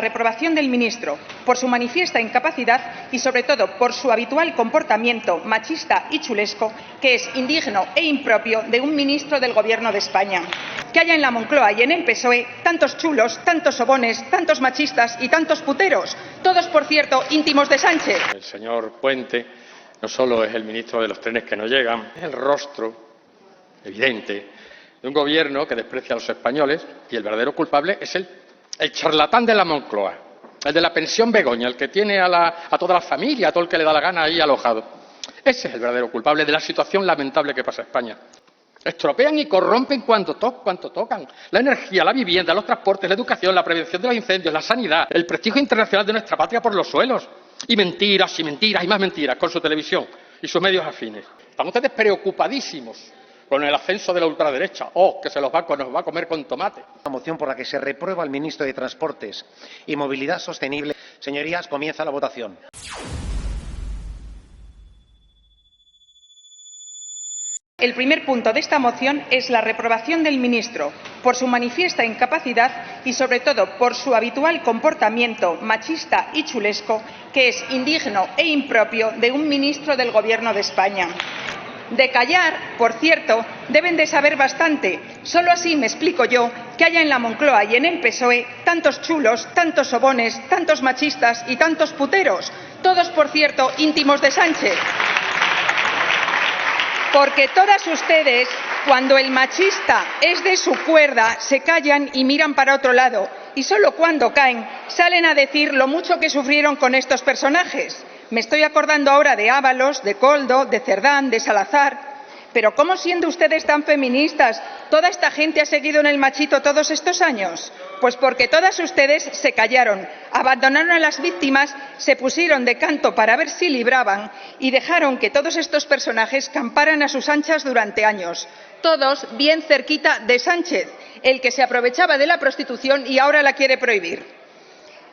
Reprobación del ministro por su manifiesta incapacidad y, sobre todo, por su habitual comportamiento machista y chulesco, que es indigno e impropio de un ministro del Gobierno de España. Que haya en la Moncloa y en el PSOE tantos chulos, tantos sobones, tantos machistas y tantos puteros, todos, por cierto, íntimos de Sánchez. El señor Puente no solo es el ministro de los trenes que no llegan, es el rostro evidente de un gobierno que desprecia a los españoles, y el verdadero culpable es el charlatán de la Moncloa, el de la pensión Begoña, el que tiene a toda la familia, a todo el que le da la gana ahí alojado. Ese es el verdadero culpable de la situación lamentable que pasa en España. Estropean y corrompen cuanto tocan. La energía, la vivienda, los transportes, la educación, la prevención de los incendios, la sanidad, el prestigio internacional de nuestra patria por los suelos. Y mentiras, y mentiras, y más mentiras con su televisión y sus medios afines. Están ustedes preocupadísimos con el ascenso de la ultraderecha. ¡Oh, que nos va a comer con tomate! Una moción por la que se reprueba al ministro de Transportes y Movilidad Sostenible. Señorías, comienza la votación. El primer punto de esta moción es la reprobación del ministro por su manifiesta incapacidad y, sobre todo, por su habitual comportamiento machista y chulesco, que es indigno e impropio de un ministro del Gobierno de España. De callar, por cierto, deben de saber bastante. Solo así me explico yo que haya en la Moncloa y en el PSOE tantos chulos, tantos sobones, tantos machistas y tantos puteros, todos, por cierto, íntimos de Sánchez. Porque todas ustedes, cuando el machista es de su cuerda, se callan y miran para otro lado, y solo cuando caen salen a decir lo mucho que sufrieron con estos personajes. Me estoy acordando ahora de Ábalos, de Koldo, de Cerdán, de Salazar. Pero ¿cómo, siendo ustedes tan feministas, toda esta gente ha seguido en el machito todos estos años? Pues porque todas ustedes se callaron, abandonaron a las víctimas, se pusieron de canto para ver si libraban y dejaron que todos estos personajes camparan a sus anchas durante años. Todos bien cerquita de Sánchez, el que se aprovechaba de la prostitución y ahora la quiere prohibir.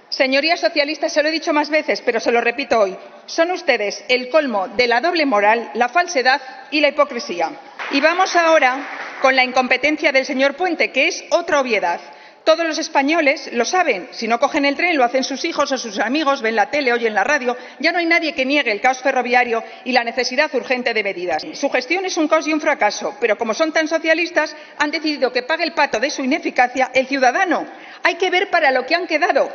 Señorías socialistas, se lo he dicho más veces, pero se lo repito hoy. Son ustedes el colmo de la doble moral, la falsedad y la hipocresía. Y vamos ahora con la incompetencia del señor Puente, que es otra obviedad. Todos los españoles lo saben. Si no cogen el tren, lo hacen sus hijos o sus amigos, ven la tele, oyen la radio. Ya no hay nadie que niegue el caos ferroviario y la necesidad urgente de medidas. Su gestión es un caos y un fracaso, pero como son tan socialistas, han decidido que pague el pato de su ineficacia el ciudadano. Hay que ver para lo que han quedado.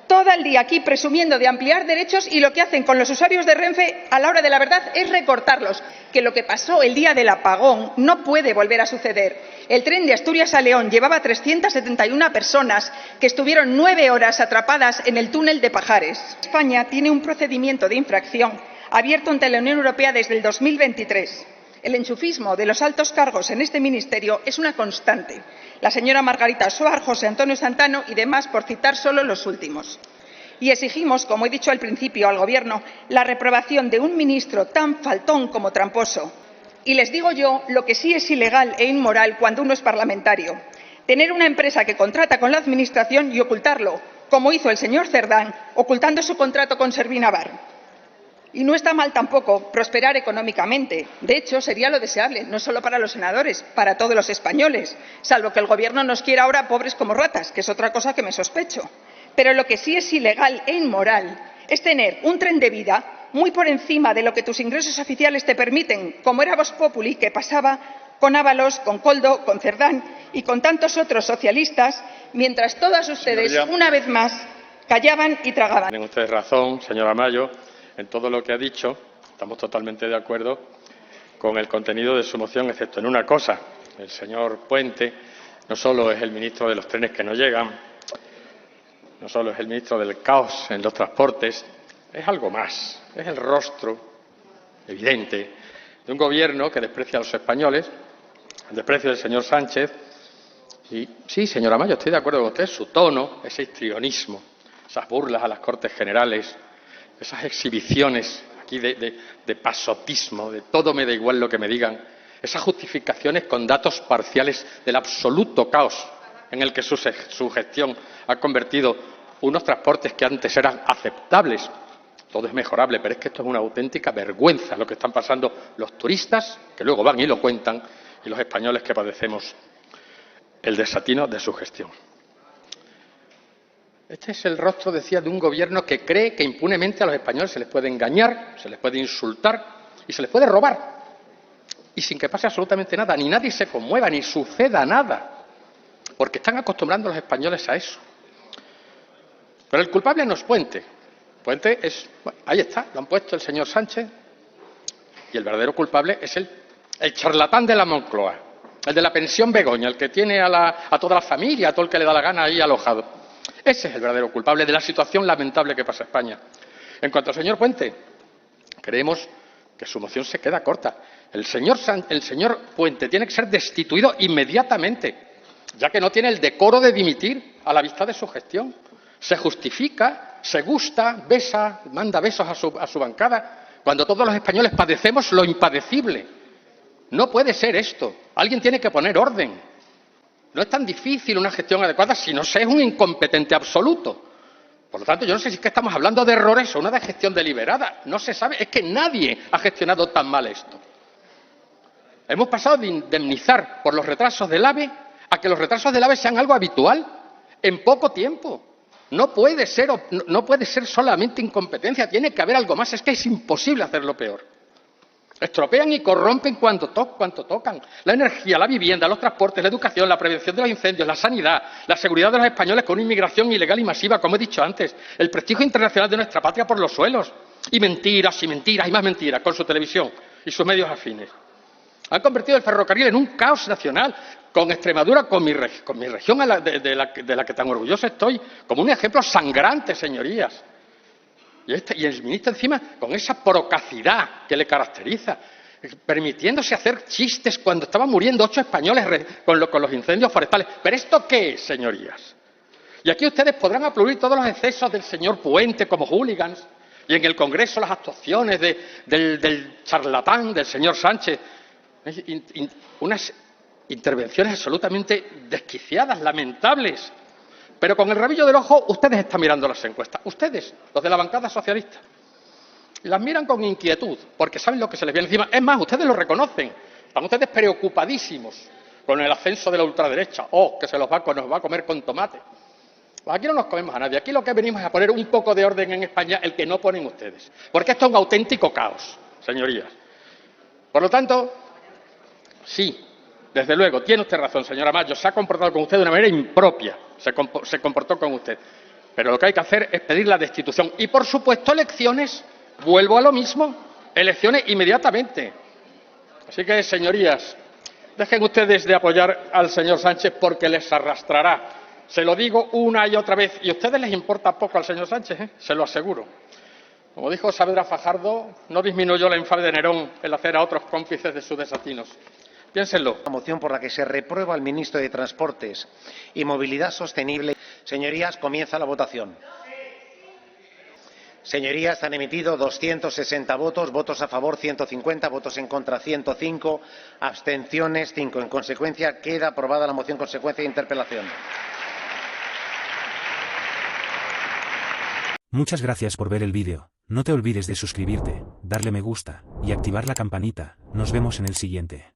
Todo el día aquí presumiendo de ampliar derechos y lo que hacen con los usuarios de Renfe a la hora de la verdad es recortarlos. Que lo que pasó el día del apagón no puede volver a suceder. El tren de Asturias a León llevaba 371 personas que estuvieron 9 horas atrapadas en el túnel de Pajares. España tiene un procedimiento de infracción abierto ante la Unión Europea desde el 2023. El enchufismo de los altos cargos en este ministerio es una constante. La señora Margarita Soar, José Antonio Santano y demás, por citar solo los últimos. Y exigimos, como he dicho al principio, al Gobierno la reprobación de un ministro tan faltón como tramposo. Y les digo yo lo que sí es ilegal e inmoral cuando uno es parlamentario: tener una empresa que contrata con la Administración y ocultarlo, como hizo el señor Cerdán, ocultando su contrato con Servinavar. Y no está mal tampoco prosperar económicamente. De hecho, sería lo deseable, no solo para los senadores, para todos los españoles, salvo que el Gobierno nos quiera ahora pobres como ratas, que es otra cosa que me sospecho. Pero lo que sí es ilegal e inmoral es tener un tren de vida muy por encima de lo que tus ingresos oficiales te permiten, como era Vox Populi, que pasaba con Ábalos, con Koldo, con Cerdán y con tantos otros socialistas, mientras todas ustedes, una vez más, callaban y tragaban. Tienen ustedes razón, señora Mayo, en todo lo que ha dicho. Estamos totalmente de acuerdo con el contenido de su moción, excepto en una cosa. El señor Puente no solo es el ministro de los trenes que no llegan, no solo es el ministro del caos en los transportes, es algo más. Es el rostro evidente de un gobierno que desprecia a los españoles, el desprecio del señor Sánchez. Y sí, señora Mayo, estoy de acuerdo con usted, su tono, ese histrionismo, esas burlas a las Cortes Generales, esas exhibiciones aquí de pasotismo, de todo me da igual lo que me digan, esas justificaciones con datos parciales del absoluto caos en el que su gestión ha convertido unos transportes que antes eran aceptables. Todo es mejorable, pero es que esto es una auténtica vergüenza lo que están pasando los turistas, que luego van y lo cuentan, y los españoles que padecemos el desatino de su gestión. Este es el rostro, decía, de un gobierno que cree que impunemente a los españoles se les puede engañar, se les puede insultar y se les puede robar. Y sin que pase absolutamente nada, ni nadie se conmueva, ni suceda nada. Porque están acostumbrando a los españoles a eso. Pero el culpable no es Puente. Puente es... Bueno, ahí está, lo han puesto el señor Sánchez. Y el verdadero culpable es el charlatán de la Moncloa. El de la pensión Begoña, el que tiene a toda la familia, a todo el que le da la gana ahí alojado. Ese es el verdadero culpable de la situación lamentable que pasa en España. En cuanto al señor Puente, creemos que su moción se queda corta. El señor Puente tiene que ser destituido inmediatamente, ya que no tiene el decoro de dimitir a la vista de su gestión. Se justifica, se gusta, besa, manda besos a su bancada, cuando todos los españoles padecemos lo impadecible. No puede ser esto. Alguien tiene que poner orden. No es tan difícil una gestión adecuada si no se es un incompetente absoluto. Por lo tanto, yo no sé si es que estamos hablando de errores o una de gestión deliberada. No se sabe. Es que nadie ha gestionado tan mal esto. Hemos pasado de indemnizar por los retrasos del AVE a que los retrasos del AVE sean algo habitual en poco tiempo. No puede ser solamente incompetencia. Tiene que haber algo más. Es que es imposible hacerlo peor. Estropean y corrompen cuanto tocan. La energía, la vivienda, los transportes, la educación, la prevención de los incendios, la sanidad, la seguridad de los españoles con una inmigración ilegal y masiva, como he dicho antes, el prestigio internacional de nuestra patria por los suelos. Y mentiras, y mentiras, y más mentiras, con su televisión y sus medios afines. Han convertido el ferrocarril en un caos nacional, con Extremadura, con mi región de la que tan orgulloso estoy, como un ejemplo sangrante, señorías. Y el ministro encima con esa procacidad que le caracteriza, permitiéndose hacer chistes cuando estaban muriendo 8 españoles con los incendios forestales. ¿Pero esto qué es, señorías? Y aquí ustedes podrán aplaudir todos los excesos del señor Puente como hooligans, y en el Congreso las actuaciones del charlatán, del señor Sánchez. Unas intervenciones absolutamente desquiciadas, lamentables. Pero con el rabillo del ojo ustedes están mirando las encuestas. Ustedes, los de la bancada socialista. Las miran con inquietud, porque saben lo que se les viene encima. Es más, ustedes lo reconocen. Están ustedes preocupadísimos con el ascenso de la ultraderecha. Oh, que nos va a comer con tomate. Pues aquí no nos comemos a nadie. Aquí lo que venimos es a poner un poco de orden en España, el que no ponen ustedes. Porque esto es un auténtico caos, señorías. Por lo tanto, sí, desde luego, tiene usted razón, señora Mayo, se ha comportado con usted de una manera impropia, se comportó con usted. Pero lo que hay que hacer es pedir la destitución. Y, por supuesto, elecciones, vuelvo a lo mismo, elecciones inmediatamente. Así que, señorías, dejen ustedes de apoyar al señor Sánchez porque les arrastrará. Se lo digo una y otra vez. Y a ustedes les importa poco al señor Sánchez, se lo aseguro. Como dijo Saavedra Fajardo, no disminuyó la infamia de Nerón el hacer a otros cómplices de sus desatinos. Piénsenlo. La moción por la que se reprueba al ministro de Transportes y Movilidad Sostenible. Señorías, comienza la votación. Señorías, han emitido 260 votos, votos a favor 150, votos en contra 105, abstenciones 5. En consecuencia, queda aprobada la moción consecuencia de interpelación. Muchas gracias por ver el vídeo. No te olvides de suscribirte, darle me gusta y activar la campanita. Nos vemos en el siguiente.